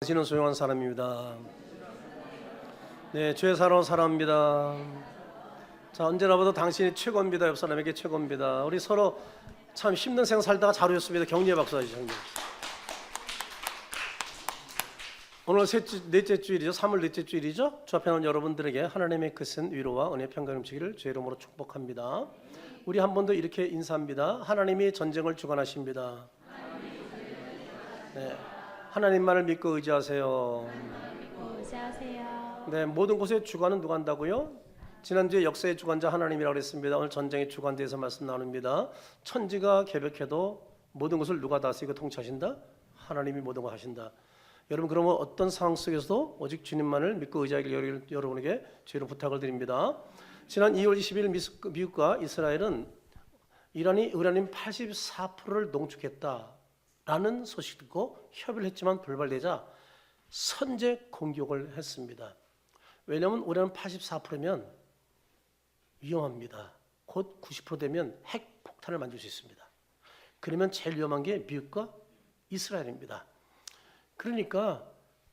당신은 소중한 사람입니다. 네, 주의 사랑하는 사람입니다. 자, 언제나 봐도 당신이 최고입니다. 옆 사람에게 최고입니다. 우리 서로 참 힘든 생활 살다가 자루였습니다. 격려의 박수 해주십니다. 오늘 넷째 주일이죠. 3월 넷째 주일이죠. 주 앞에 나온 여러분들에게 하나님의 크신 위로와 은혜 평강 넘치기를 주의 이름으로 축복합니다. 우리 한 번 더 이렇게 인사합니다. 하나님이 전쟁을 주관하십니다. 네, 하나님만을 믿고 의지하세요. 네, 모든 곳의 주관은 누가 한다고요? 지난주에 역사의 주관자 하나님이라고 했습니다. 오늘 전쟁의 주관대에서 말씀 나눕니다. 천지가 개벽해도 모든 것을 누가 다스리고 통치하신다? 하나님이 모든 걸 하신다. 여러분, 그러면 어떤 상황 속에서도 오직 주님만을 믿고 의지하길 여러분에게 주의로 부탁을 드립니다. 지난 2월 20일 미국과 이스라엘은 이란이 우라늄 84%를 농축했다라는 소식 듣고 협의를 했지만 불발되자 선제 공격을 했습니다. 왜냐하면 우라늄 84%면 위험합니다. 곧 90% 되면 핵 폭탄을 만들 수 있습니다. 그러면 제일 위험한 게 미국과 이스라엘입니다. 그러니까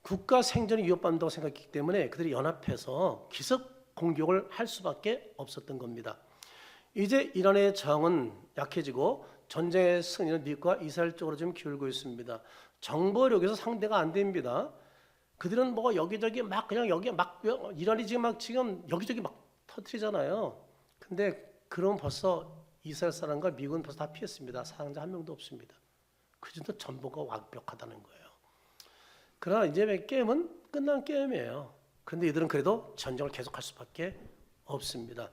국가 생존이 위협받는다고 생각했기 때문에 그들이 연합해서 기습 공격을 할 수밖에 없었던 겁니다. 이제 이란의 저항은 약해지고 전쟁의 승리는 미국과 이스라엘 쪽으로 좀 기울고 있습니다. 정보력에서 상대가 안 됩니다. 그들은 뭐 여기저기 막 그냥 여기 막 이란이 지금 여기저기 막 터뜨리잖아요. 근데 그럼 벌써 이스라엘 사람과 미국은 벌써 다 피했습니다. 사상자 한 명도 없습니다. 그 정도 전보가 완벽하다는 거예요. 그러나 이제 게임은 끝난 게임이에요. 그런데 이들은 그래도 전쟁을 계속할 수밖에 없습니다.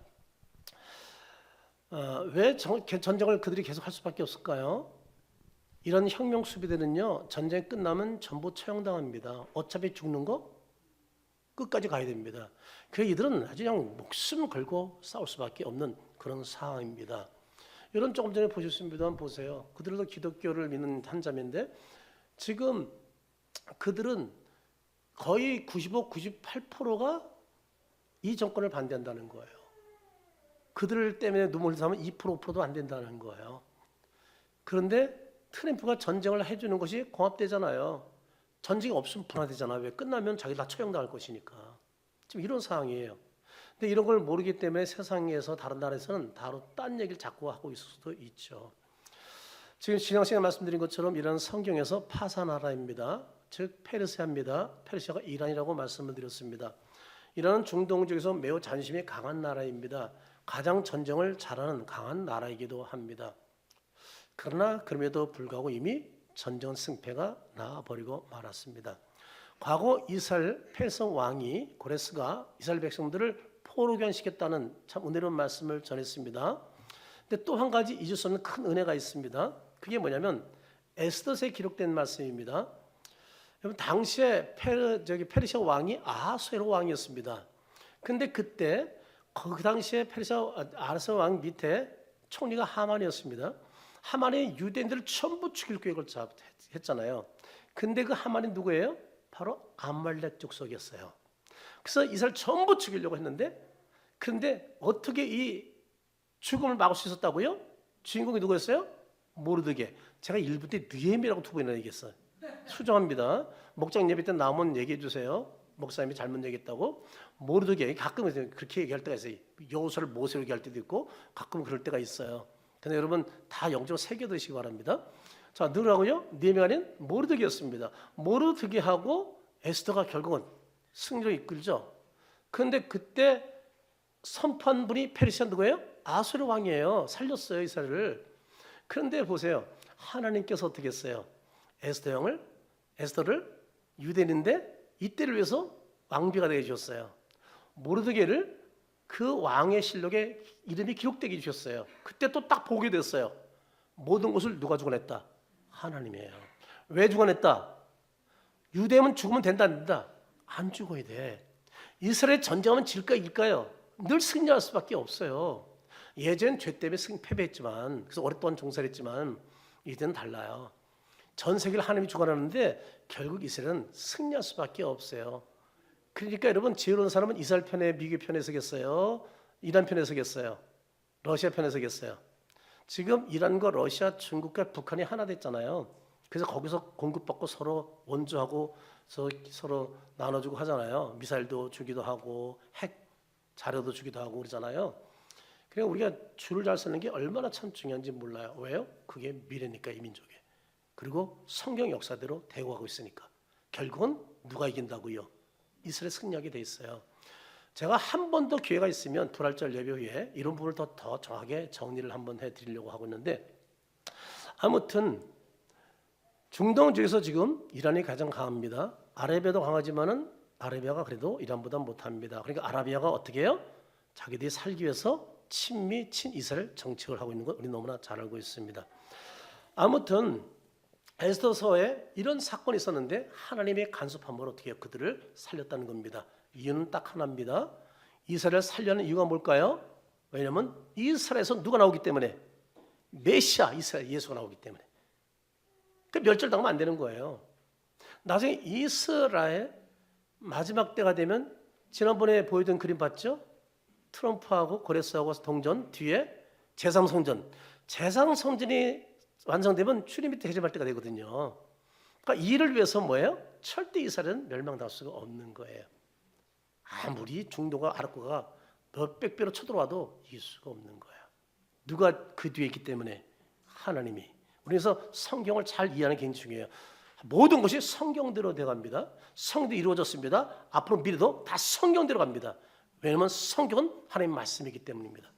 왜 전쟁을 그들이 계속할 수밖에 없을까요? 이런 혁명 수비대는요, 전쟁 끝나면 전부 처형당합니다. 어차피 죽는 거 끝까지 가야 됩니다. 그래서 이들은 아주 그냥 목숨 걸고 싸울 수밖에 없는 그런 상황입니다. 이런 조금 전에 보셨습니다. 한번 보세요. 그들도 기독교를 믿는 한 자매인데 지금 그들은 거의 95, 98%가 이 정권을 반대한다는 거예요. 그들 때문에 눈물 흘리면 2%, 5%도 안 된다는 거예요. 그런데 트럼프가 전쟁을 해주는 것이 공합되잖아요. 전쟁이 없으면 불안하잖아요. 왜? 끝나면 자기 다 처형당할 것이니까. 지금 이런 상황이에요. 근데 이런 걸 모르기 때문에 세상에서 다른 나라에서는 바로 딴 얘기를 자꾸 하고 있을 수도 있죠. 지금 지난 시간에 말씀드린 것처럼 이란 성경에서 파사나라입니다. 즉 페르시아입니다. 페르시아가 이란이라고 말씀을 드렸습니다. 이란은 중동 중에서 매우 자존심이 강한 나라입니다. 가장 전쟁을 잘하는 강한 나라이기도 합니다. 그러나 그럼에도 불구하고 이미 전쟁 승패가 나버리고 말았습니다. 과거 이스라엘 패성 왕이 고레스가 이스라엘 백성들을 포로교환시켰다는 참 은혜로운 말씀을 전했습니다. 근데 또 한 가지 잊을 수 없는 큰 은혜가 있습니다. 그게 뭐냐면 에스더서에 기록된 말씀입니다. 여러분, 당시에 페르시아 왕이 아하수에로 왕이었습니다. 근데 그때 그 당시에 아하수에로 왕 밑에 총리가 하만이었습니다. 하만이 유대인들을 전부 죽일 계획을 했잖아요. 근데 그 하만이 누구예요? 바로 아말렉 족속이었어요. 그래서 이스라엘 전부 죽이려고 했는데, 그런데 어떻게 이 죽음을 막을 수 있었다고요? 주인공이 누구였어요? 모르드게. 제가 1부 때 느헤미야라고 2번이나 얘기했어요. 수정합니다. 목장 예배 때 나오면 얘기해 주세요. 목사님이 잘못 얘기했다고. 모르드게. 가끔 그렇게 얘기할 때가 있어요. 여호수아를 모세로 얘기할 때도 있고 가끔 그럴 때가 있어요. 근데 여러분 다 영적으로 새겨두시기 바랍니다. 자, 누구라고요? 느헤미야가 아닌 모르드게였습니다. 모르드게하고 에스더가 결국은 승리로 이끌죠. 그런데 그때 선포한 분이 페르시아 누구예요? 아수르 왕이에요. 살렸어요, 이스라엘을. 그런데 보세요. 하나님께서 어떻게 했어요? 에스더를 유대인인데 이때를 위해서 왕비가 되게 해주셨어요. 모르드게를 그 왕의 실록에 이름이 기록되게 해주셨어요. 그때 또 딱 보게 됐어요. 모든 것을 누가 주관했다? 하나님이에요. 왜 주관했다? 유대인은 죽으면 된다, 안 된다? 안 죽어야 돼. 이스라엘 전쟁하면 질까 이길까요? 늘 승리할 수밖에 없어요. 예전 죄 때문에 패배했지만, 그래서 오랫동안 종살이 했지만 이제는 달라요. 전 세계를 하나님이 주관하는데 결국 이스라엘은 승리할 수밖에 없어요. 그러니까 여러분, 지혜로운 사람은 이스라엘 편에, 미국 편에 서겠어요? 이란 편에 서겠어요? 러시아 편에 서겠어요? 지금 이란과 러시아, 중국과 북한이 하나 됐잖아요. 그래서 거기서 공급받고 서로 원조하고 서로 나눠주고 하잖아요. 미사일도 주기도 하고 핵 자료도 주기도 하고 그러잖아요. 그러니까 우리가 줄을 잘 서는 게 얼마나 참 중요한지 몰라요. 왜요? 그게 미래니까 이 민족에. 그리고 성경 역사대로 대우하고 있으니까. 결국은 누가 이긴다고요? 이스라엘 승리하게 돼 있어요. 제가 한 번 더 기회가 있으면 부활절 예배 후에 이런 부분을 더 정확하게 정리를 한번 해드리려고 하고 있는데, 아무튼 중동 쪽에서 지금 이란이 가장 강합니다. 아라비아도 강하지만은 아라비아가 그래도 이란보다 못합니다. 그러니까 아라비아가 어떻게 해요? 자기들이 살기 위해서 친미 친이스라엘 정책을 하고 있는 건 우리 너무나 잘 알고 있습니다. 아무튼 에스더서에 이런 사건이 있었는데 하나님의 간섭함으로 어떻게 해요? 그들을 살렸다는 겁니다. 이유는 딱 하나입니다. 이스라엘을 살려는 이유가 뭘까요? 왜냐하면 이스라엘에서 누가 나오기 때문에, 메시아 이스라엘 예수가 나오기 때문에. 그 멸절당하면 안 되는 거예요. 나중에 이스라엘 마지막 때가 되면 지난번에 보여준 그림 봤죠? 트럼프하고 고레스하고 동전 뒤에 제3성전. 제3성전이 완성되면 출애굽 때 해제할 때가 되거든요. 그러니까 이를 위해서 뭐예요? 절대 이스라엘은 멸망당할 수가 없는 거예요. 아무리 중동과 아랍과가 몇백 배로 쳐들어와도 이길 수가 없는 거예요. 누가 그 뒤에 있기 때문에? 하나님이. 그래서 성경을 잘 이해하는 게 굉장히 중요해요. 모든 것이 성경대로 되어갑니다. 성경도 이루어졌습니다. 앞으로 미래도 다 성경대로 갑니다. 왜냐하면 성경은 하나님의 말씀이기 때문입니다.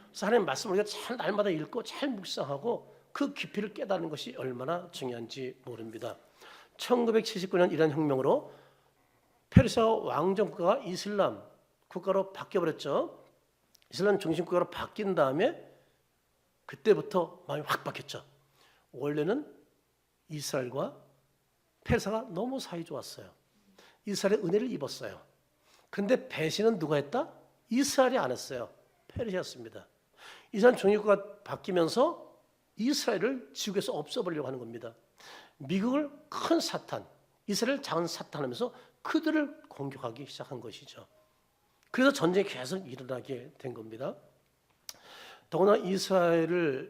그래서 하나님의 말씀을 우리가 잘 날마다 읽고 잘 묵상하고 그 깊이를 깨닫는 것이 얼마나 중요한지 모릅니다. 1979년 이란 혁명으로 페르시아 왕정국가가 이슬람 국가로 바뀌어버렸죠. 이슬람 중심 국가로 바뀐 다음에 그때부터 마음이 확 바뀌었죠. 원래는 이스라엘과 페르시아가 너무 사이 좋았어요. 이스라엘의 은혜를 입었어요. 그런데 배신은 누가 했다? 이스라엘이 안 했어요. 페르시아였습니다. 이스라엘 중립국가 바뀌면서 이스라엘을 지구에서 없애버리려고 하는 겁니다. 미국을 큰 사탄, 이스라엘 작은 사탄하면서 그들을 공격하기 시작한 것이죠. 그래서 전쟁이 계속 일어나게 된 겁니다. 더구나 이스라엘과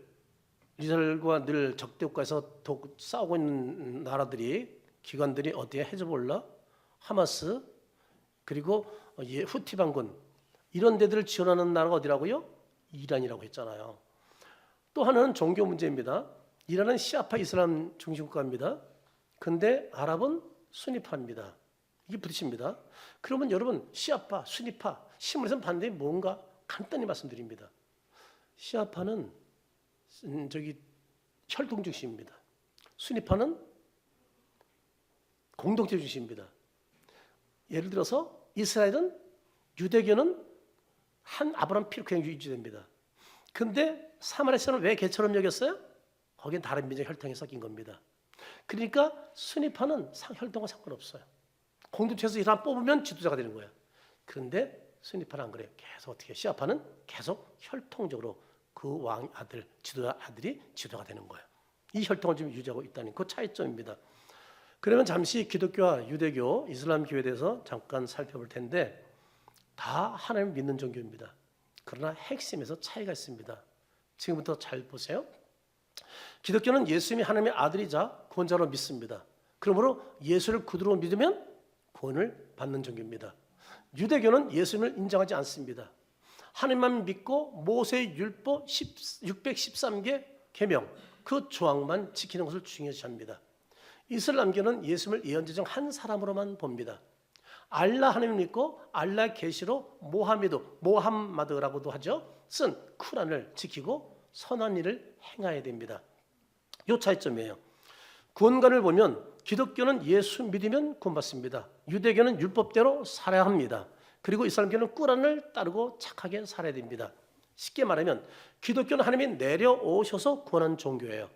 늘 적대국가에서 싸우고 있는 나라들이, 기관들이 어디에? 헤즈볼라, 하마스, 그리고 후티 반군, 이런 데들을 지원하는 나라가 어디라고요? 이란이라고 했잖아요. 또 하나는 종교 문제입니다. 이란은 시아파 이슬람 중심 국가입니다. 근데 아랍은 수니파입니다. 이게 부딪힙니다. 그러면 여러분, 시아파, 수니파, 신문에서는 반대에 뭔가 간단히 말씀드립니다. 시아파는 혈통 중심입니다. 수니파는 공동체 중심입니다. 예를 들어서 이스라엘은, 유대교는 한 아브라함 피로 그냥 유지됩니다. 근데 사마리아는 왜 개처럼 여겼어요? 거긴 다른 민족 혈통이 섞인 겁니다. 그러니까 수니파는 혈통과 상관없어요. 공동체에서 하나 뽑으면 지도자가 되는 거예요. 그런데 수니파는 안 그래요. 계속 어떻게 해요? 시아파는 계속 혈통적으로 그 왕 아들, 지도자 아들이 지도가 되는 거예요. 이 혈통을 지금 유지하고 있다는 그 차이점입니다. 그러면 잠시 기독교와 유대교, 이슬람 교회에 대해서 잠깐 살펴볼 텐데, 다 하나님을 믿는 종교입니다. 그러나 핵심에서 차이가 있습니다. 지금부터 잘 보세요. 기독교는 예수님이 하나님의 아들이자 구원자로 믿습니다. 그러므로 예수를 구주로 믿으면 구원을 받는 종교입니다. 유대교는 예수님을 인정하지 않습니다. 하나님만 믿고 모세의 율법 613개 계명, 그 조항만 지키는 것을 중요시합니다. 이슬람교는 예수님을 예언자 중 한 사람으로만 봅니다. 알라 하나님을 믿고 알라 계시로 모함마드라고도 하죠. 쓴 쿠란을 지키고 선한 일을 행해야 됩니다. 이 차이점이에요. 구원관을 보면 기독교는 예수 믿으면 구원받습니다. 유대교는 율법대로 살아야 합니다. 그리고 이슬람교는 꾸란을 따르고 착하게 살아야 됩니다. 쉽게 말하면 기독교는 하나님이 내려오셔서 구원한 종교예요.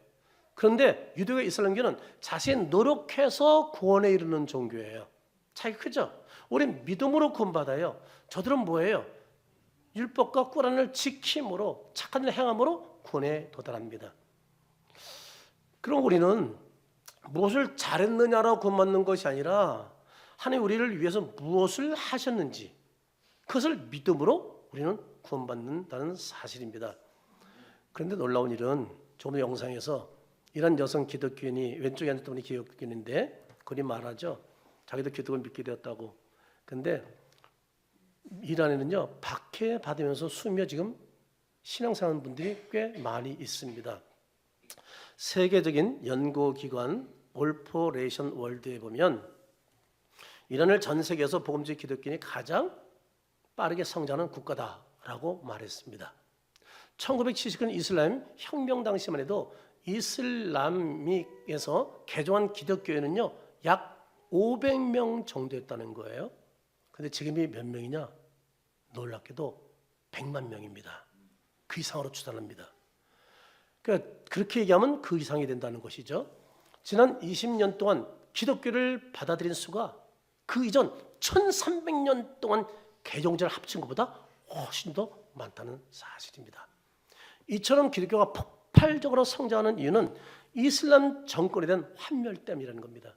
그런데 유대교 이슬람교는 자신 노력해서 구원에 이르는 종교예요. 차이가 크죠? 우리는 믿음으로 구원받아요. 저들은 뭐예요? 율법과 꾸란을 지킴으로, 착한 일을 행함으로 구원에 도달합니다. 그럼 우리는 무엇을 잘했느냐라고 구원받는 것이 아니라 하나님 우리를 위해서 무엇을 하셨는지, 그것을 믿음으로 우리는 구원받는다는 사실입니다. 그런데 놀라운 일은 조금 전 영상에서 이란 여성 기독교인이 왼쪽에 앉았던 분이 기독교인인데 그리 말하죠. 자기도 기독을 믿게 되었다고. 근데 이란에는요 박해 받으면서 수며 지금 신앙생활 분들이 꽤 많이 있습니다. 세계적인 연구기관 올포레이션 월드에 보면 이란을 전 세계에서 복음주의 기독교인이 가장 빠르게 성장하는 국가다라고 말했습니다. 1979년 이슬람 혁명 당시만 해도 이슬람에서 개종한 기독교인은요 약 500명 정도였다는 거예요. 근데 지금이 몇 명이냐? 놀랍게도 100만 명입니다. 그 이상으로 추산합니다. 그러니까 그렇게 얘기하면 그 이상이 된다는 것이죠. 지난 20년 동안 기독교를 받아들인 수가 그 이전 1300년 동안 개종자를 합친 것보다 훨씬 더 많다는 사실입니다. 이처럼 기독교가 폭발적으로 성장하는 이유는 이슬람 정권에 대한 환멸 때문이라는 겁니다.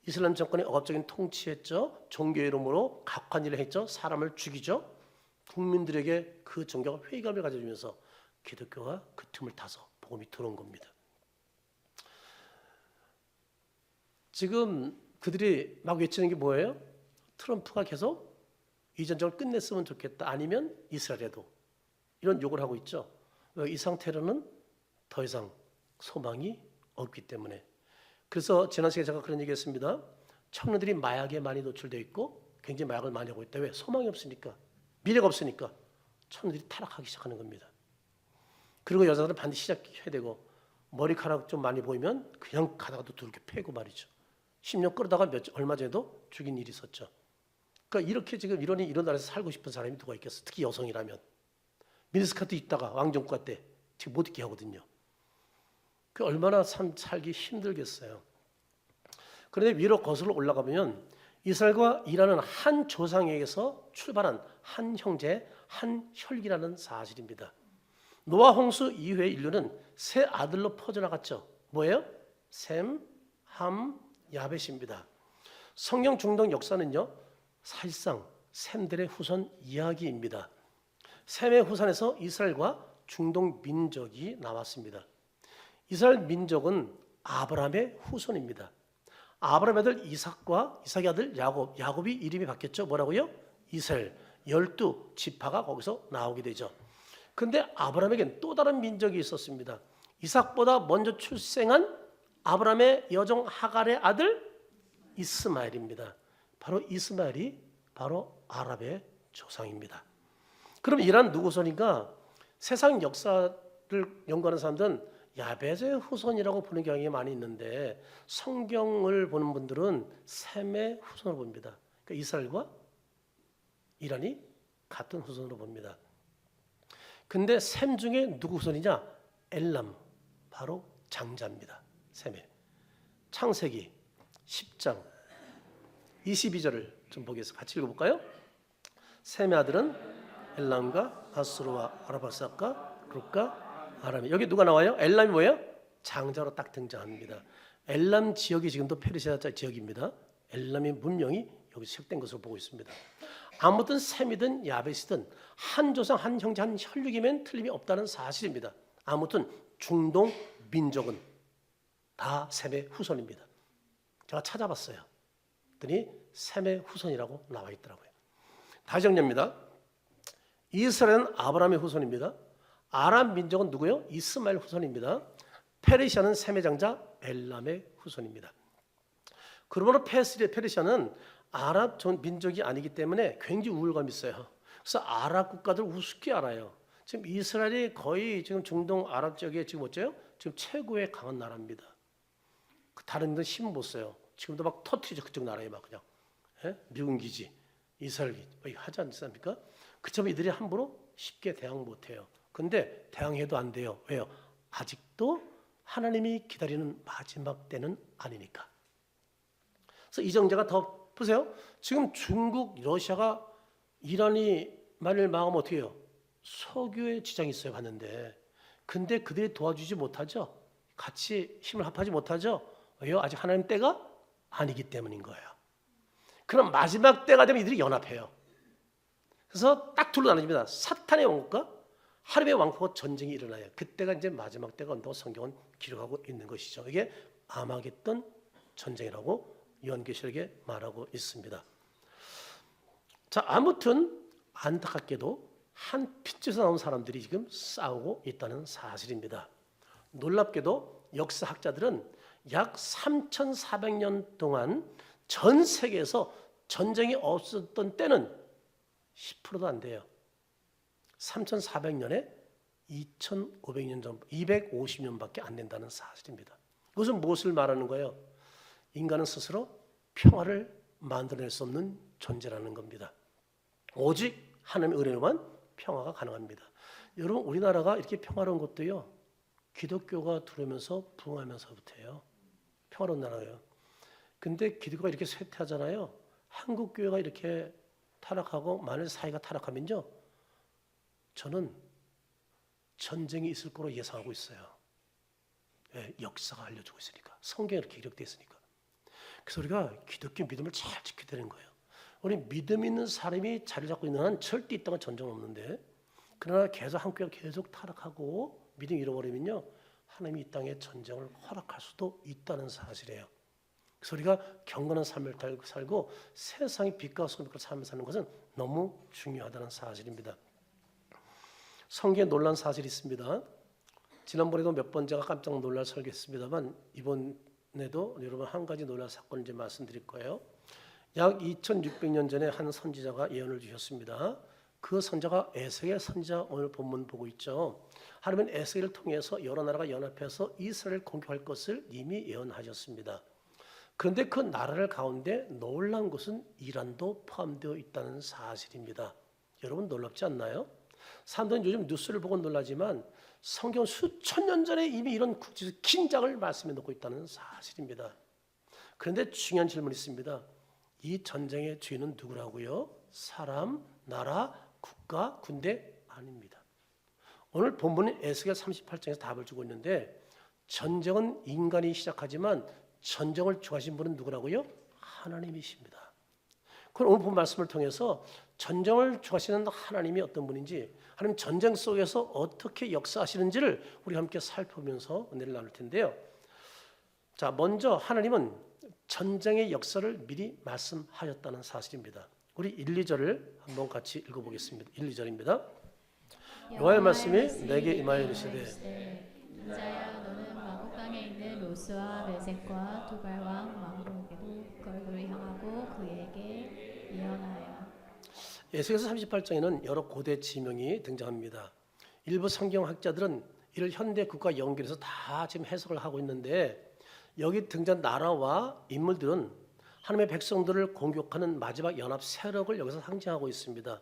이슬람 정권이 억압적인 통치했죠. 종교 이름으로 각관 일을 했죠. 사람을 죽이죠. 국민들에게 그 종교가 회의감을 가져주면서 기독교가 그 틈을 타서 복음이 들어온 겁니다. 지금 그들이 막 외치는 게 뭐예요? 트럼프가 계속 이전적을 끝냈으면 좋겠다. 아니면 이스라엘에도 이런 욕을 하고 있죠. 이 상태로는 더 이상 소망이 없기 때문에. 그래서 지난 시간에 제가 그런 얘기했습니다. 청년들이 마약에 많이 노출되어 있고 굉장히 마약을 많이 하고 있다. 왜? 소망이 없으니까. 미래가 없으니까 청년들이 타락하기 시작하는 겁니다. 그리고 여자들은 반드시 시작해야 되고 머리카락 좀 많이 보이면 그냥 가다가도 두르게 패고 말이죠. 10년 끌어다가 얼마 전에도 죽인 일이 있었죠. 그러니까 이렇게 지금 이런 나라에서 살고 싶은 사람이 누가 있겠어? 특히 여성이라면. 미니스커트 입다가 왕정국가 때 지금 못 입게 하거든요. 그 얼마나 참 살기 힘들겠어요. 그런데 위로 거슬러 올라가면 이스라엘과 이란은 한 조상에게서 출발한 한 형제, 한 혈기라는 사실입니다. 노아 홍수 이후에 인류는 세 아들로 퍼져나갔죠. 뭐예요? 셈, 함, 야벳입니다. 성경 중동 역사는요, 사실상 셈들의 후손 이야기입니다. 셈의 후손에서 이스라엘과 중동 민족이 나왔습니다. 이스라엘 민족은 아브라함의 후손입니다. 아브라함의 아들 이삭의 아들 야곱이 이름이 바뀌었죠. 뭐라고요? 이스라엘. 12지파가 거기서 나오게 되죠. 그런데 아브라함에겐 또 다른 민족이 있었습니다. 이삭보다 먼저 출생한 아브라함의 여종 하갈의 아들 이스마엘입니다. 바로 이스마엘이 바로 아랍의 조상입니다. 그럼 이란 누구 후손인가? 세상 역사를 연구하는 사람들은 야벳의 후손이라고 보는 경향이 많이 있는데 성경을 보는 분들은 셈의 후손으로 봅니다. 그러니까 이스라엘과 이란이 같은 후손으로 봅니다. 근데 셈 중에 누구 후손이냐? 엘람, 바로 장자입니다. 셈의. 창세기 10장 22절을 좀 보겠습니다. 같이 읽어볼까요? 셈의 아들은 엘람과 아수르와 아라바삭과 룻과 아람이. 여기 누가 나와요? 엘람이 뭐예요? 장자로 딱 등장합니다. 엘람 지역이 지금도 페르시아 지역입니다. 엘람의 문명이 여기 시작된 것으로 보고 있습니다. 아무튼 셈이든 야벳이든 한 조상, 한 형제, 한 혈육이면 틀림이 없다는 사실입니다. 아무튼 중동 민족은 다 셈의 후손입니다. 제가 찾아봤어요. 그랬더니 셈의 후손이라고 나와 있더라고요. 다시 정리합니다. 이스라엘은 아브라함의 후손입니다. 아람 민족은 누구요? 이스마엘 후손입니다. 페르시아는 셈의 장자 엘람의 후손입니다. 그러므로 페르시아는 아랍 민족이 아니기 때문에 굉장히 우월감이 있어요. 그래서 아랍 국가들 우습게 알아요. 지금 이스라엘이 거의 지금 중동 아랍 지역에 지금 어째요? 지금 최고의 강한 나라입니다. 다른 데는 힘 못 써요. 지금도 막 터트리죠. 그쪽 나라에 막 그냥. 예? 미군 기지, 이스라엘 기지 하지 않습니까? 그렇지만 이들이 함부로 쉽게 대항 못해요. 근데 대항해도 안 돼요. 왜요? 아직도 하나님이 기다리는 마지막 때는 아니니까. 그래서 이 정제가 더 보세요. 지금 중국, 러시아가 이란이 만일 망하면 어떻게 해요? 석유에 지장이 있어요. 봤는데. 근데 그들이 도와주지 못하죠. 같이 힘을 합하지 못하죠. 왜요? 아직 하나님 때가 아니기 때문인 거예요. 그럼 마지막 때가 되면 이들이 연합해요. 그래서 딱 둘로 나눠집니다. 사탄의 왕국과 하나님의 왕국과 전쟁이 일어나요. 그때가 이제 마지막 때가 온다고 성경은 기록하고 있는 것이죠. 이게 아마겟돈 전쟁이라고 요한계시록에 말하고 있습니다. 자, 아무튼 안타깝게도 한 핏줄에서 나온 사람들이 지금 싸우고 있다는 사실입니다. 놀랍게도 역사학자들은 약 3,400년 동안 전 세계에서 전쟁이 없었던 때는 10%도 안 돼요. 3,400년에 2,500년 전, 250년밖에 안 된다는 사실입니다. 이것은 무엇을 말하는 거예요? 인간은 스스로 평화를 만들어낼 수 없는 존재라는 겁니다. 오직 하나님의 은혜로만 평화가 가능합니다. 여러분, 우리나라가 이렇게 평화로운 것도요, 기독교가 들어오면서 부흥하면서부터예요. 평화로운 나라예요. 근데 기독교가 이렇게 쇠퇴하잖아요. 한국 교회가 이렇게 타락하고 만일 사회가 타락하면요, 저는 전쟁이 있을 거로 예상하고 있어요. 예, 역사가 알려주고 있으니까, 성경에 이렇게 기록되어 있으니까. 그래서 우리가 기독교 믿음을 잘 지켜야 되는 거예요. 우리 믿음 있는 사람이 자리 잡고 있는 한 절대 이 땅은 전쟁 없는데, 그러나 계속 한국 교회가 계속 타락하고 믿음 잃어버리면요, 하나님이 이 땅에 전쟁을 허락할 수도 있다는 사실이에요. 그래서 우리가 경건한 삶을 살고 세상의 빛과 소금을 삶을 사는 것은 너무 중요하다는 사실입니다. 성경에 놀란 사실이 있습니다. 지난번에도 몇 번 제가 깜짝 놀랄 설교했습니다만 이번에도 여러분 한 가지 놀랄 사건을 이제 말씀드릴 거예요. 약 2600년 전에 한 선지자가 예언을 주셨습니다. 그 선지자가 에스겔 선지자, 오늘 본문 보고 있죠. 하나님은 에스겔을 통해서 여러 나라가 연합해서 이스라엘을 공격할 것을 이미 예언하셨습니다. 그런데 그 나라를 가운데 놀라운 것은 이란도 포함되어 있다는 사실입니다. 여러분 놀랍지 않나요? 사람들은 요즘 뉴스를 보고 놀라지만 성경 수천 년 전에 이미 이런 국제적 긴장을 말씀해 놓고 있다는 사실입니다. 그런데 중요한 질문이 있습니다. 이 전쟁의 주인은 누구라고요? 사람, 나라, 국가, 군대 아닙니다. 오늘 본문은 에스겔 38장에서 답을 주고 있는데, 전쟁은 인간이 시작하지만 전쟁을 주하신 분은 누구라고요? 하나님이십니다. 그럼 오늘 본 말씀을 통해서 전쟁을 주하시는 하나님이 어떤 분인지, 하나님 전쟁 속에서 어떻게 역사하시는지를 우리 함께 살펴보면서 은혜를 나눌 텐데요. 자, 먼저 하나님은 전쟁의 역사를 미리 말씀하셨다는 사실입니다. 우리 1, 2절을 한번 같이 읽어보겠습니다. 1, 2절입니다. 여호와의 말씀이 내게 임하여 이르시되, 인자야 너는 마곡 땅에 있는 로스와 메섹과 두발 왕 마므로에게도 그를 향하고 그에게 예언하여. 에스겔서 38장에는 여러 고대 지명이 등장합니다. 일부 성경학자들은 이를 현대 국가 연결해서 다 지금 해석을 하고 있는데, 여기 등장 나라와 인물들은 하나님의 백성들을 공격하는 마지막 연합 세력을 여기서 상징하고 있습니다.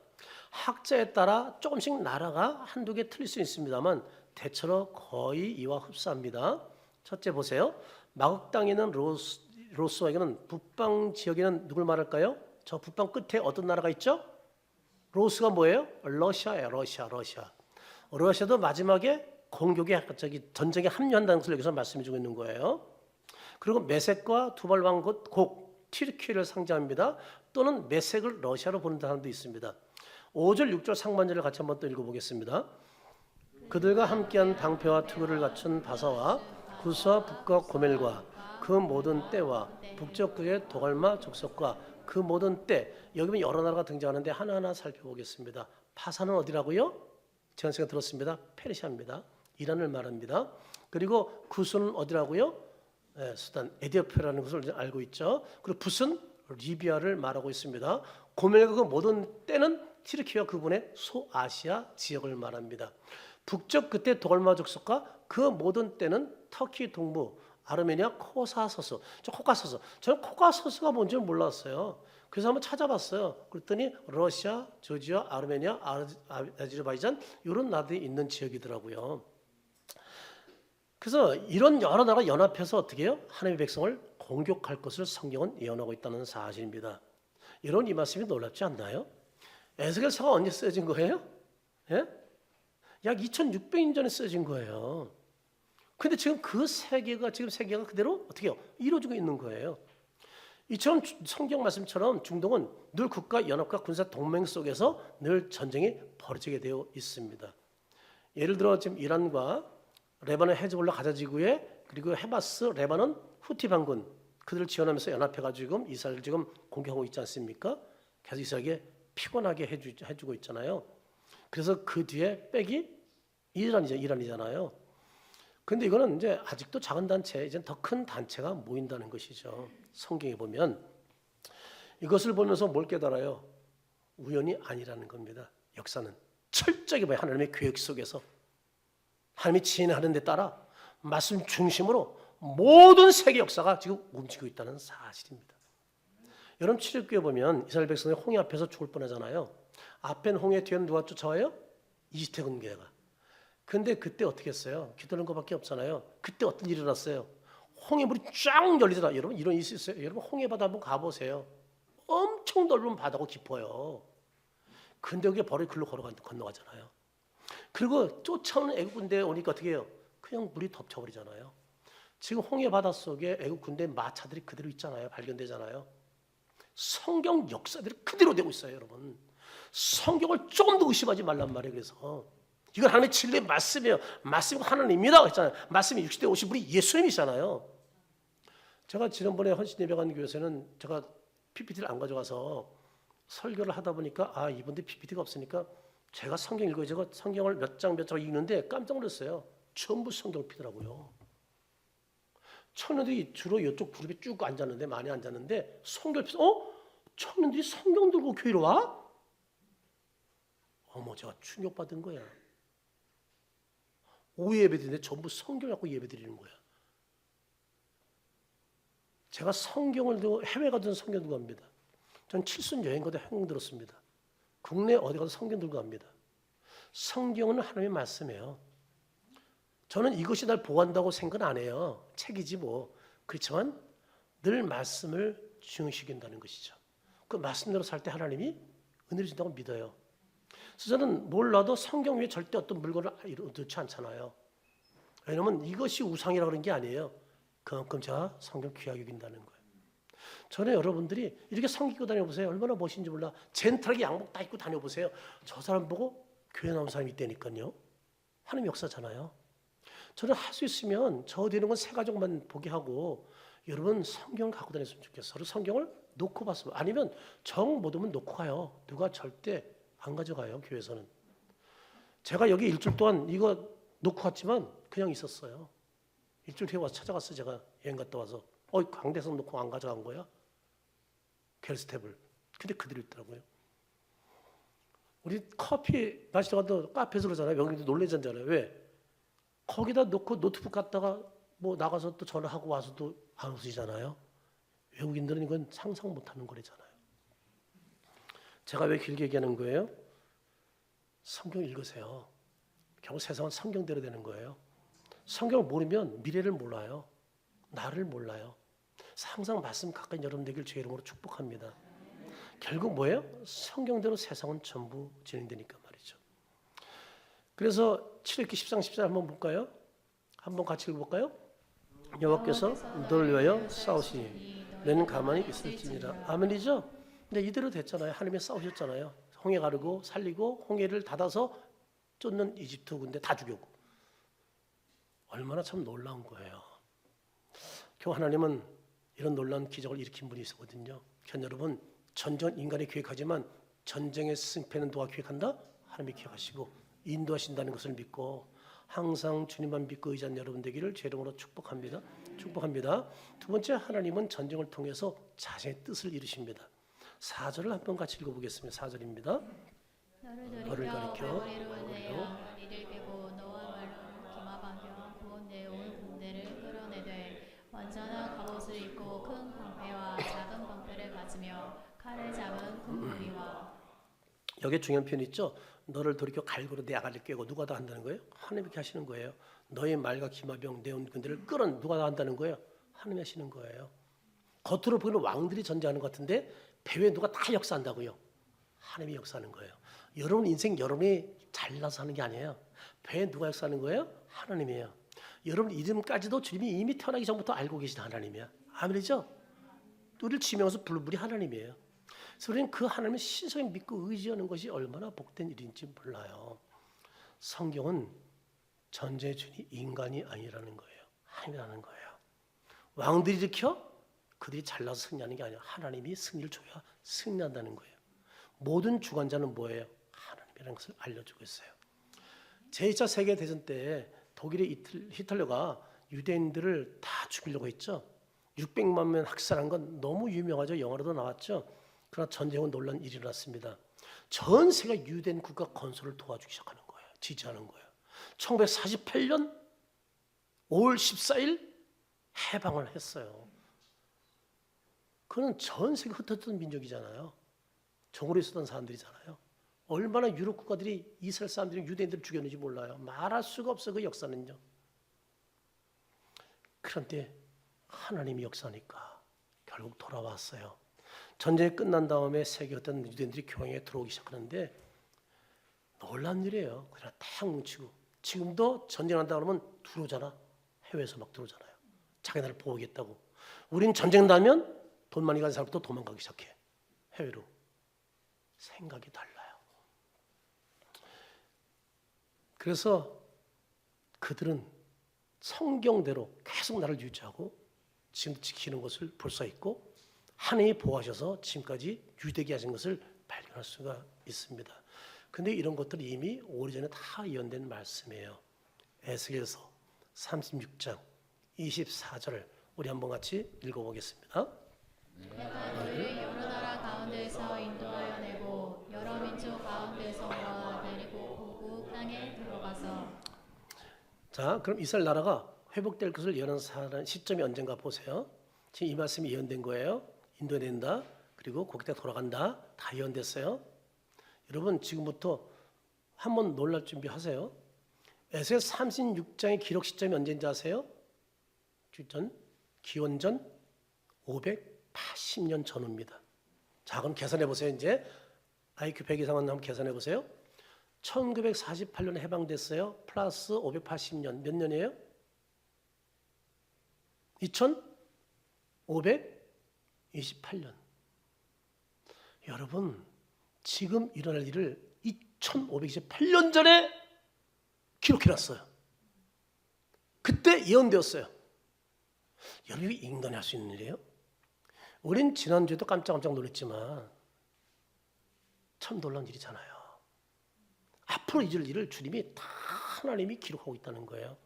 학자에 따라 조금씩 나라가 한두 개 틀릴 수 있습니다만 대체로 거의 이와 흡사합니다. 첫째 보세요. 마곡 땅에 있는 로스에게는 북방 지역에는 누굴 말할까요? 저 북방 끝에 어떤 나라가 있죠? 로스가 뭐예요? 러시아예요. 러시아도 마지막에 공격에 전쟁에 합류한다는 것을 여기서 말씀해 주고 있는 거예요. 그리고 메섹과 두발 왕 곡 튀르키예를 상징합니다. 또는 메섹을 러시아로 보는 사람도 있습니다. 5절 6절 상반절을 같이 한번 또 읽어보겠습니다. 그들과 함께한 방패와 투구를 갖춘 바사와 구스와 북과 고멜과 그 모든 때와 북쪽의 도갈마 족속과 그 모든 때, 여기 보면 여러 나라가 등장하는데 하나하나 살펴보겠습니다. 바사는 어디라고요? 제가 생각 들었습니다. 페르시아입니다. 이란을 말합니다. 그리고 구스는 어디라고요? 수단, 에디오피아라는 것을 알고 있죠. 그리고 붓은 리비아를 말하고 있습니다. 고멜과 그 모든 때는 튀르키예와 그분의 소아시아 지역을 말합니다. 북쪽 끝에 도갈마 족속과 그 모든 때는 터키 동부, 아르메니아 코카소스. 저는 코카소스가 뭔지 몰랐어요. 그래서 한번 찾아봤어요. 그랬더니 러시아, 조지아, 아르메니아, 아제르바이잔 이런 나라들이 있는 지역이더라고요. 그래서 이런 여러 나라가 연합해서 어떻게 해요? 하나님의 백성을 공격할 것을 성경은 예언하고 있다는 사실입니다. 여러분, 이 말씀이 놀랍지 않나요? 에스겔서가 언제 쓰여진 거예요? 예? 약 2600년 전에 쓰여진 거예요. 근데 지금 그 세계가 그대로 어떻게 해요? 이루어지고 있는 거예요. 이처럼 성경 말씀처럼 중동은 늘 국가 연합과 군사 동맹 속에서 늘 전쟁이 벌어지게 되어 있습니다. 예를 들어 지금 이란과 레바논 헤즈볼라 가자 지구에 그리고 헤마스 레바논 후티 반군 그들을 지원하면서 연합해가지고 이스라엘 지금 공격하고 있지 않습니까? 계속 이스라엘에게 피곤하게 해주고 있잖아요. 그래서 그 뒤에 백이 이란이잖아요. 근데 이거는 이제 아직도 작은 단체, 이제 더 큰 단체가 모인다는 것이죠. 성경에 보면 이것을 보면서 뭘 깨달아요? 우연이 아니라는 겁니다. 역사는 철저하게 봐요. 하나님의 계획 속에서 하나님이 진행하는 데 따라 말씀 중심으로 모든 세계 역사가 지금 움직이고 있다는 사실입니다. 여러분 출애굽기에 보면 이스라엘 백성이 홍해 앞에서 죽을 뻔하잖아요. 앞엔 홍해, 뒤에는 누가 쫓아와요? 이집트 군대가. 근데 그때 어떻게 했어요? 기도하는 것밖에 없잖아요. 그때 어떤 일이 일어났어요? 홍해 물이 쫙 열리더라. 여러분 이런 일이 있어요. 여러분 홍해 바다 한번 가보세요. 엄청 넓은 바다고 깊어요. 근데 여기 바로 글로 건너가잖아요. 그리고 쫓아오는 애국 군대 오니까 어떻게 해요? 그냥 물이 덮쳐버리잖아요. 지금 홍해 바다 속에 애국 군대 마차들이 그대로 있잖아요. 발견되잖아요. 성경 역사들이 그대로 되고 있어요, 여러분. 성경을 조금 더 의심하지 말란 말이에요. 그래서 이건 하나님의 진리의 말씀이에요. 말씀이 하나님입니다 했잖아요. 말씀이 60대 50 우리 예수님이잖아요. 제가 지난번에 헌신예배관 교회에서는 제가 PPT를 안 가져가서 설교를 하다 보니까 아 이분들 PPT가 없으니까 제가 성경 읽어요. 제가 성경을 몇 장 읽는데 깜짝 놀랐어요. 전부 성경을 피더라고요. 청년들이 주로 이쪽 그룹에 쭉 앉았는데 많이 앉았는데 성경을 피서 청년들이 성경 들고 교회로 와? 어머 제가 충격받은 거야. 오후 예배드리는데 전부 성경 갖고 예배드리는 거야. 제가 성경을 들고 해외 가든 성경 들고 갑니다. 전 칠순 여행 가도 행동 들었습니다. 국내 어디 가도 성경 들고 갑니다. 성경은 하나님의 말씀이에요. 저는 이것이 날 보호한다고 생각 안 해요. 책이지 뭐. 그렇지만 늘 말씀을 중시긴다는 것이죠. 그 말씀대로 살 때 하나님이 은혜를 준다고 믿어요. 그래서 저는 몰라도 성경 위에 절대 어떤 물건을 놓지 않잖아요. 왜냐하면 이것이 우상이라고 그런 게 아니에요. 그만큼 제가 성경 귀하게 여긴다는 거예요. 저는 여러분들이 이렇게 성경 입고 다녀보세요. 얼마나 멋있는지 몰라. 젠틀하게 양복 다 입고 다녀보세요. 저 사람 보고 교회 나온 사람이 있다니까요. 하나님 역사잖아요. 저는 할 수 있으면 저 되는 건 세 가족만 보게 하고 여러분 성경을 갖고 다녔으면 좋겠어요. 서로 성경을 놓고 봤으면 아니면 정 못 오면 놓고 가요. 누가 절대 안 가져가요. 교회에서는. 제가 여기 일주일 동안 이거 놓고 갔지만 그냥 있었어요. 일주일 뒤에 와서 찾아갔어요. 제가 여행 갔다 와서 강대성 놓고 안 가져간 거야? 겔스텝을. 근데 그대로 있더라고요. 우리 커피 마시다가도 카페에서 그러잖아요. 명인도 놀래잖아요. 왜? 거기다 놓고 노트북 갖다가 뭐 나가서 또 전화하고 와서도 안 웃으시잖아요. 외국인들은 이건 상상 못하는 거래잖아요. 제가 왜 길게 얘기하는 거예요? 성경 읽으세요. 결국 세상은 성경대로 되는 거예요. 성경을 모르면 미래를 몰라요. 나를 몰라요. 항상 말씀 가까이 여러분 되길 주의 이름으로 축복합니다. 결국 뭐예요? 성경대로 세상은 전부 진행되니까 말이죠. 그래서 출애굽기 10장 14절 한번 볼까요? 한번 같이 읽어볼까요? 여호와께서 너를 위하여 싸우시니 너는 가만히 있을지니라. 아멘이죠? 근데 이대로 됐잖아요. 하나님이 싸우셨잖아요. 홍해 가르고 살리고 홍해를 닫아서 쫓는 이집트 군대 다 죽였고. 얼마나 참 놀라운 거예요. 결국 하나님은 이런 놀라운 기적을 일으킨 분이 있었거든요. 여러분 전쟁은 인간이 기획하지만 전쟁의 승패는 누가 기획한다? 하나님이 기획하시고 인도하신다는 것을 믿고 항상 주님만 믿고 의지한 여러분 되기를 제 이름으로 축복합니다. 축복합니다. 두 번째 하나님은 전쟁을 통해서 자신의 뜻을 이루십니다. 4절을 한번 같이 읽어보겠습니다. 4절입니다. 너를 가리켜 이를 빼고 너와 말로 기마방경 구원대 온 군대를 끌어내되 완전한 갑옷을 입고 큰 방패와 작은 방패를 가지며 칼을 잡은 큰 무리와 여기에 중요한 표현 있죠. 너를 돌이켜 갈고로 내 아가를 꿰고 누가 다 한다는 거예요? 하나님이 하시는 거예요. 너의 말과 기마병 내온 군대를 끌어 누가 다 한다는 거예요? 하나님이 하시는 거예요. 겉으로 보이는 왕들이 전쟁하는 것 같은데 배후에 누가 다 역사한다고요? 하나님이 역사하는 거예요. 여러분 인생 여러분이 잘나서 하는 게 아니에요. 배에 누가 역사하는 거예요? 하나님이에요. 여러분 이름까지도 주님이 이미 태어나기 전부터 알고 계신 하나님이야. 아멘이죠? 우리를 지명해서 부른 분이 하나님이에요. 그래서 우리는 그 하나님을 신성히 믿고 의지하는 것이 얼마나 복된 일인지 몰라요. 성경은 전쟁의 주인이 인간이 아니라는 거예요. 하나님이라는 거예요. 왕들이 일으켜 그들이 잘나서 승리하는 게 아니라 하나님이 승리를 줘야 승리한다는 거예요. 모든 주관자는 뭐예요? 하나님이라는 것을 알려주고 있어요. 제2차 세계대전 때 독일의 히틀러가 유대인들을 다 죽이려고 했죠. 600만 명 학살한 건 너무 유명하죠. 영화로도 나왔죠. 그러나 전쟁은 놀란 일이 일어났습니다. 전 세계 유대인 국가 건설을 도와주기 시작하는 거예요. 지지하는 거예요. 1948년 5월 14일 해방을 했어요. 그는 전 세계 흩어졌던 민족이잖아요. 정으로 있었던 사람들이잖아요. 얼마나 유럽 국가들이 이스라엘 사람들이 유대인들을 죽였는지 몰라요. 말할 수가 없어 그 역사는요. 그런데 하나님이 역사니까 결국 돌아왔어요. 전쟁이 끝난 다음에 세계 어떤 유대인들이 교회에 들어오기 시작하는데 놀란 일이에요. 그냥 딱 뭉치고 지금도 전쟁한다 그러면 들어오잖아. 해외에서 막 들어오잖아요. 자기네를 보호하겠다고. 우린 전쟁 나면 돈 많이 가진 사람부터 도망가기 시작해. 해외로. 생각이 달라요. 그래서 그들은 성경대로 계속 나를 유지하고 지금 지키는 것을 볼 수 있고 하나님이 보호하셔서 지금까지 유대기 하신 것을 발견할 수가 있습니다. 근데 이런 것들이 이미 오래전에 다 예언된 말씀이에요. 에스겔서 36장 24절을 우리 한번 같이 읽어보겠습니다. 내가 너희를 여러 나라 가운데서 인도하여 내고 여러 민족 가운데서 모아 데리고 고국 땅에 들어가서. 자, 그럼 이스라엘 나라가 회복될 것을 예언한 시점이 언젠가 보세요. 지금 이 말씀이 예언된 거예요. 인도된다. 그리고 거기다 돌아간다. 다 예언됐어요. 여러분 지금부터 한번 놀랄 준비하세요. 에스겔 36장의 기록 시점이 언제인지 아세요? 기원전 580년 전후입니다. 자, 그럼 계산해 보세요. 이제 IQ 100 이상은 한번 계산해 보세요. 1948년에 해방됐어요. 플러스 580년 몇 년이에요? 2528년. 여러분 지금 일어날 일을 2528년 전에 기록해놨어요. 그때 예언되었어요. 여러분이 인간이 할 수 있는 일이에요? 우린 지난주에도 깜짝깜짝 놀랐지만 참 놀라운 일이잖아요. 앞으로 있을 일을 주님이 다 하나님이 기록하고 있다는 거예요.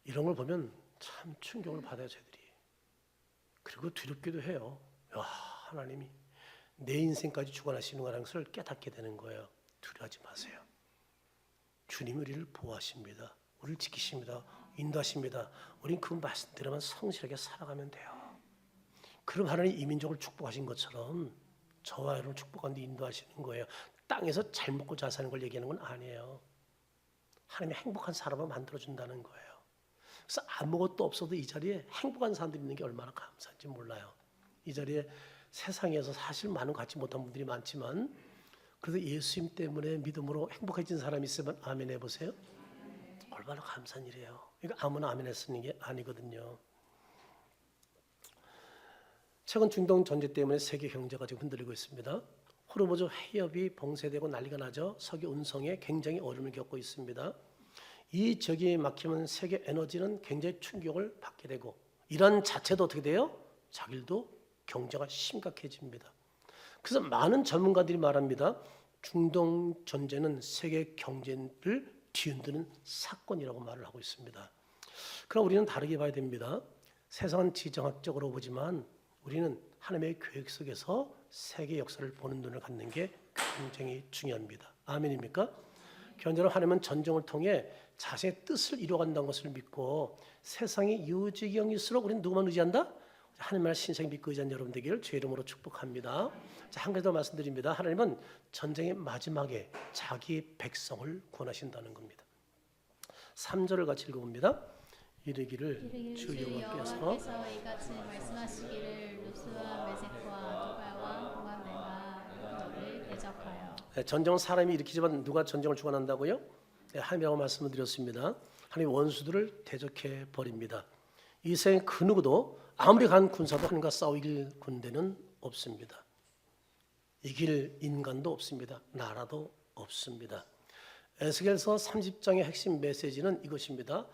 이런 걸 보면 참 충격을 받아요, 저희들이. 그리고 두렵기도 해요. 야, 하나님이 내 인생까지 주관하시는 거라는 것을 깨닫게 되는 거예요. 두려워하지 마세요. 주님이 우리를 보호하십니다. 우리를 지키십니다. 인도하십니다. 우린 그 말씀대로만 성실하게 살아가면 돼요. 그럼 하나님 이민족을 축복하신 것처럼 저와 여러분을 축복하는데 인도하시는 거예요. 땅에서 잘 먹고 잘 사는 걸 얘기하는 건 아니에요. 하나님이 행복한 사람을 만들어준다는 거예요. 그래서 아무것도 없어도 이 자리에 행복한 사람들이 있는 게 얼마나 감사한지 몰라요. 이 자리에 세상에서 사실 많은 갖지 못한 분들이 많지만 그래도 예수님 때문에 믿음으로 행복해진 사람이 있으면 아멘 해보세요. 얼마나 감사한 일이에요. 이거 아무나 아멘 했는 게 아니거든요. 최근 중동 전쟁 때문에 세계 경제가 지금 흔들리고 있습니다. 호르무즈 해협이 봉쇄되고 난리가 나죠. 석유 운송에 굉장히 어려움을 겪고 있습니다. 이 지역이 막히면 세계 에너지는 굉장히 충격을 받게 되고 이란 자체도 어떻게 돼요? 자기들도 경제가 심각해집니다. 그래서 많은 전문가들이 말합니다. 중동 전쟁은 세계 경제를 뒤흔드는 사건이라고 말을 하고 있습니다. 그럼 우리는 다르게 봐야 됩니다. 세상은 지정학적으로 보지만 우리는 하나님의 계획 속에서 세계 역사를 보는 눈을 갖는 게 굉장히 중요합니다. 아멘입니까? 현재로 하나님은 전쟁을 통해 자신의 뜻을 이루어간다는 것을 믿고 세상이 유지경일수록 우리는 누구만 의지한다? 하나님을 신실하게 믿고 의지한 여러분 되기를 주의 이름으로 축복합니다. 자, 한 가지 더 말씀드립니다. 하나님은 전쟁의 마지막에 자기 백성을 구원하신다는 겁니다. 3절을 같이 읽어봅니다. 이르기를 주 여호와께서 이같이 말씀하시기를 루스와 메섹과 두발과 공감대가 너를 대적하여. 전쟁은 사람이 일으키지만 누가 전쟁을 주관한다고요? 하나님이라고 말씀을 드렸습니다. 하나님 원수들을 대적해 버립니다. 이 세상 그 누구도 아무리 간 군사도 하나님과 싸우길 군대는 없습니다. 이길 인간도 없습니다. 나라도 없습니다. 에스겔서 30장의 핵심 메시지는 이것입니다.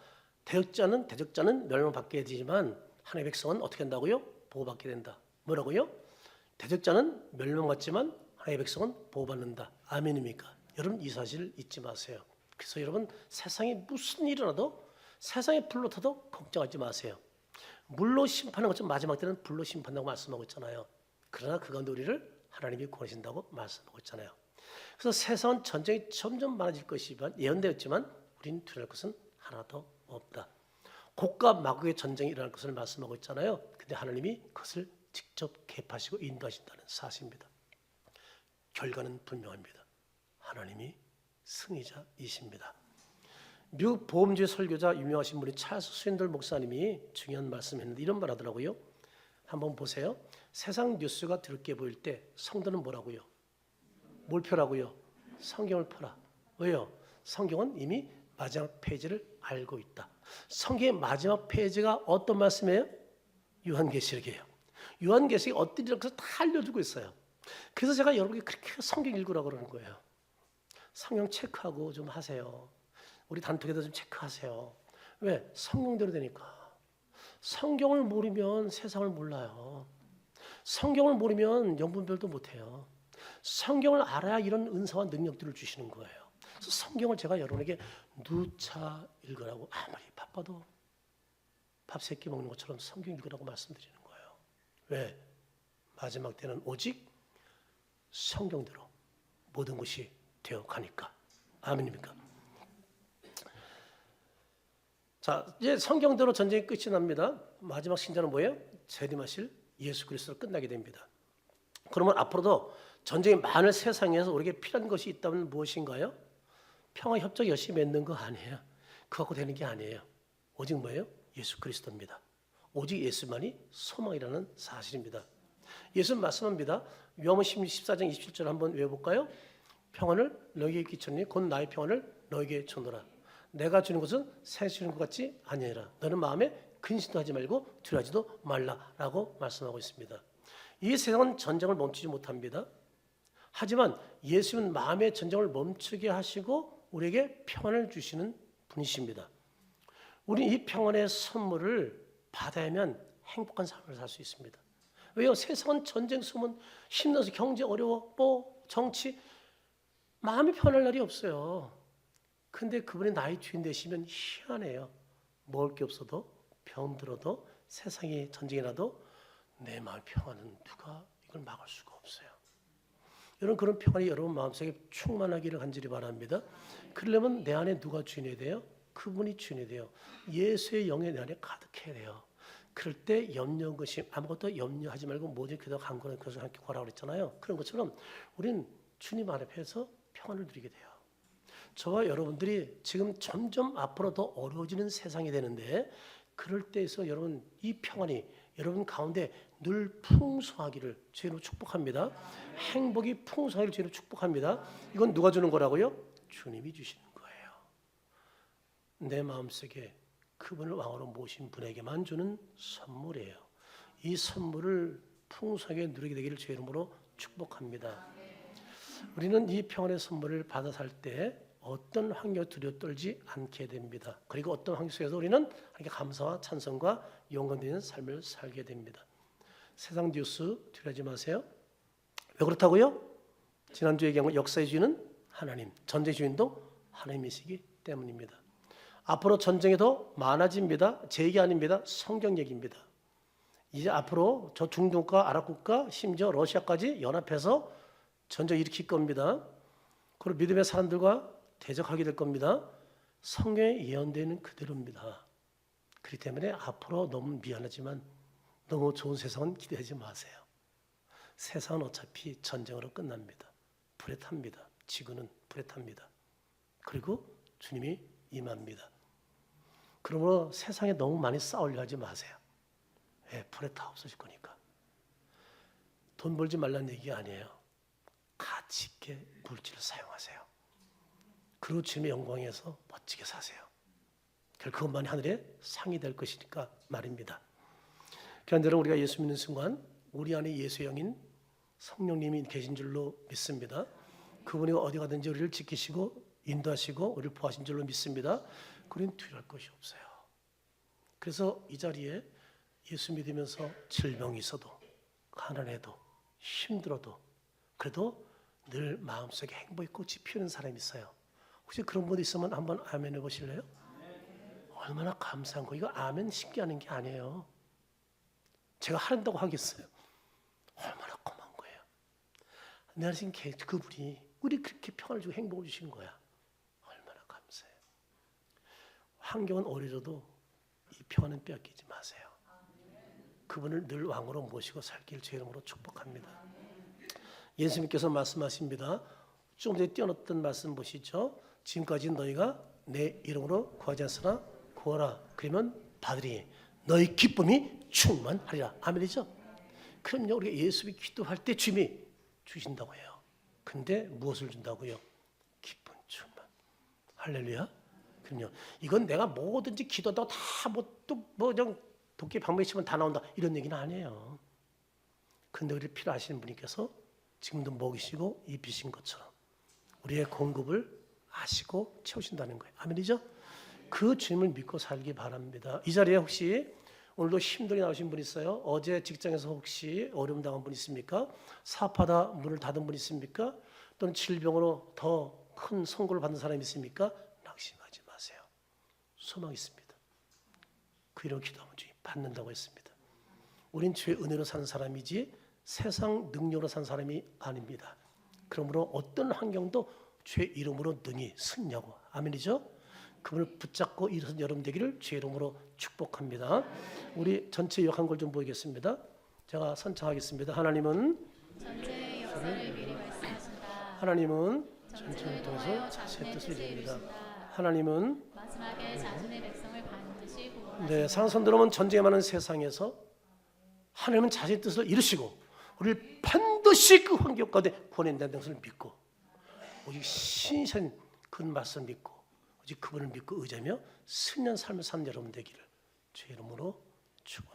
대적자는 멸망받게 되지만 하나님의 백성은 어떻게 한다고요? 보호받게 된다. 뭐라고요? 대적자는 멸망받지만 하나님의 백성은 보호받는다. 아멘입니까? 여러분 이 사실을 잊지 마세요. 그래서 여러분 세상에 무슨 일이 일어나도 세상에 불로 타도 걱정하지 마세요. 물로 심판하는 것처럼 마지막 때는 불로 심판한다고 말씀하고 있잖아요. 그러나 그 가운데 우리를 하나님이 구하신다고 말씀하고 있잖아요. 그래서 세상은 전쟁이 점점 많아질 것이지만 예언되었지만 우리는 두려울 것은 하나도 없다. 곡과 마곡의 전쟁이 일어날 것을 말씀하고 있잖아요. 근데 하나님이 그것을 직접 개입하시고 인도하신다는 사실입니다. 결과는 분명합니다. 하나님이 승리자이십니다. 미국 보험주의 설교자 유명하신 분이 찰스 스윈들 목사님이 중요한 말씀했는데 이런 말 하더라고요. 한번 보세요. 세상 뉴스가 드럽게 보일 때 성도는 뭐라고요? 뭘 펴라고요? 성경을 펴라. 왜요? 성경은 이미 마지막 페이지를 알고 있다. 성경의 마지막 페이지가 어떤 말씀이에요? 요한계시록이에요. 요한계시록이 어떤 일을 다 알려주고 있어요. 그래서 제가 여러분께 그렇게 성경 읽으라고 그러는 거예요. 성경 체크하고 좀 하세요. 우리 단톡에도 좀 체크하세요. 왜? 성경대로 되니까. 성경을 모르면 세상을 몰라요. 성경을 모르면 영분별도 못해요. 성경을 알아야 이런 은사와 능력들을 주시는 거예요. 그래서 성경을 제가 여러분에게 누차 읽으라고 아무리 바빠도 밥 세 끼 먹는 것처럼 성경 읽으라고 말씀드리는 거예요. 왜? 마지막 때는 오직 성경대로 모든 것이 되어 가니까. 아멘입니까? 자, 이제 성경대로 전쟁이 끝이 납니다. 마지막 신자는 뭐예요? 재림하실 예수 그리스도로 끝나게 됩니다. 그러면 앞으로도 전쟁이 많은 세상에서 우리에게 필요한 것이 있다면 무엇인가요? 평화 협정 열심히 맺는 거 아니에요. 그거 갖고 되는 게 아니에요. 오직 뭐예요? 예수 그리스도입니다. 오직 예수만이 소망이라는 사실입니다. 예수는 말씀합니다. 요한복음 14장 27절 한번 외워볼까요? 평안을 너희에게 끼쳤으니 곧 나의 평안을 너희에게 주노라. 내가 주는 것은 세상이 주는 것 같지 아니하라. 너는 마음에 근심도 하지 말고 두려워하지도 말라라고 말씀하고 있습니다. 이 세상은 전쟁을 멈추지 못합니다. 하지만 예수는 마음의 전쟁을 멈추게 하시고 우리에게 평안을 주시는 분이십니다. 우리는 이 평안의 선물을 받아야만 행복한 삶을 살 수 있습니다. 왜요? 세상은 전쟁 소문, 힘들어서 경제 어려워, 정치, 마음이 편할 날이 없어요. 근데 그분이 나의 주인 되시면 희한해요. 먹을 게 없어도 병들어도 세상에 전쟁이 나도 내 마음의 평안은 누가 이걸 막을 수가 없어요. 여러분 그런 평안이 여러분 마음속에 충만하기를 간절히 바랍니다. 그러려면 내 안에 누가 주인이 돼요? 그분이 주인이 돼요. 예수의 영이 내 안에 가득해야 돼요. 그럴 때 염려 것이 아무것도 염려하지 말고 모든 기도 간구하는 것을 함께 구하라고 그랬잖아요. 그런 것처럼 우리는 주님 앞에서 평안을 누리게 돼요. 저와 여러분들이 지금 점점 앞으로 더 어려워지는 세상이 되는데 그럴 때에서 여러분 이 평안이 여러분 가운데 늘 풍성하기를 주님으로 축복합니다. 행복이 풍성하기를 주님으로 축복합니다. 이건 누가 주는 거라고요? 주님이 주시는 거예요. 내 마음속에 그분을 왕으로 모신 분에게만 주는 선물이에요. 이 선물을 풍성하게 누리게 되기를 주의 이름으로 축복합니다. 우리는 이 평안의 선물을 받아 살 때 어떤 환경에 두려워 떨지 않게 됩니다. 그리고 어떤 환경 속에서 우리는 하나님께 감사와 찬송과 영광되는 삶을 살게 됩니다. 세상 뉴스 두려워하지 마세요. 왜 그렇다고요? 지난주에 얘기한 역사의 주인은 하나님, 전쟁의 주인도 하나님이시기 때문입니다. 앞으로 전쟁이 더 많아집니다. 제 얘기 아닙니다. 성경 얘기입니다. 이제 앞으로 저 중동과 아랍 국가 심지어 러시아까지 연합해서 전쟁을 일으킬 겁니다. 그리고 믿음의 사람들과 대적하게 될 겁니다. 성경에 예언되는 그대로입니다. 그렇기 때문에 앞으로 너무 미안하지만 너무 좋은 세상은 기대하지 마세요. 세상은 어차피 전쟁으로 끝납니다. 불에 탑니다. 지구는 불에 탑니다. 그리고 주님이 임합니다. 그러므로 세상에 너무 많이 싸우려 하지 마세요. 불에 다 없어질 거니까. 돈 벌지 말라는 얘기 아니에요. 가치 있게 물질을 사용하세요. 그리고 주님의 영광에서 멋지게 사세요. 결국 그것만이 하늘의 상이 될 것이니까 말입니다. 그런데 여러분 우리가 예수 믿는 순간 우리 안에 예수의 영인 성령님이 계신 줄로 믿습니다. 그분이 어디 가든지 우리를 지키시고 인도하시고 우리를 보하신 줄로 믿습니다. 우리는 두려울 것이 없어요. 그래서 이 자리에 예수 믿으면서 질병이 있어도 가난해도 힘들어도 그래도 늘 마음속에 행복이 꽃이 피우는 사람이 있어요. 혹시 그런 분 있으면 한번 아멘 해보실래요? 얼마나 감사한 거. 이거 아멘 쉽게 하는 게 아니에요. 제가 하란다고 하겠어요. 얼마나 고마운 거예요. 내 안에 그분이 우리 그렇게 평안을 주고 행복을 주신 거야. 얼마나 감사해요. 환경은 어려져도 이 평안은 빼앗기지 마세요. 그분을 늘 왕으로 모시고 살길 제 이름으로 축복합니다. 예수님께서 말씀하십니다. 조금 전에 띄어넣었던 말씀 보시죠. 지금까지 너희가 내 이름으로 구하지 않으나 구하라. 그러면 받으리. 너희 기쁨이 충만하리라. 아멘이죠? 그럼요. 우리가 예수님이 기도할 때 주님이 주신다고 해요. 근데 무엇을 준다고요? 기쁨 충만. 할렐루야. 그럼요. 이건 내가 뭐든지 기도한다고 다뭐 그냥 도끼 방망이 치면 다 나온다 이런 얘기는 아니에요. 근데 우리를 필요하시는 분께서 지금도 먹이시고 입히신 것처럼 우리의 공급을 아시고 채우신다는 거예요. 아멘이죠? 그 주님을 믿고 살기 바랍니다. 이 자리에 혹시 오늘도 힘들게 나오신 분 있어요? 어제 직장에서 혹시 어려움 당한 분 있습니까? 사업하다 문을 닫은 분 있습니까? 또는 질병으로 더 큰 선고를 받는 사람이 있습니까? 낙심하지 마세요. 소망이 있습니다. 그 이름 기도하면 주님 받는다고 했습니다. 우린 주의 은혜로 사는 사람이지 세상 능력으로 사는 사람이 아닙니다. 그러므로 어떤 환경도 주의 이름으로 능히 승리하고 아멘이죠? 그분을 붙잡고 일어선 여러분 되기를 주의 이름으로 축복합니다. 우리 전체 요약한 걸 좀 보이겠습니다. 제가 선창하겠습니다. 하나님은 전체의 역사를 미리 말씀하신다. 하나님은 전체를 통해서 자신의 뜻을 이룹니다. 하나님은 마지막에 자신의 백성을 반드시 구원하신다. 네, 상선들은 전쟁에 많은 세상에서 하나님은 자신의 뜻을 이루시고 우리를 반드시 그 환경 가운데 구원한다는 것을 믿고 오직 신선 그 말씀을 믿고 오직 그분을 믿고 의지하며 승리한 삶을 사는 여러분 되기를 주의 이름으로 축원합니다.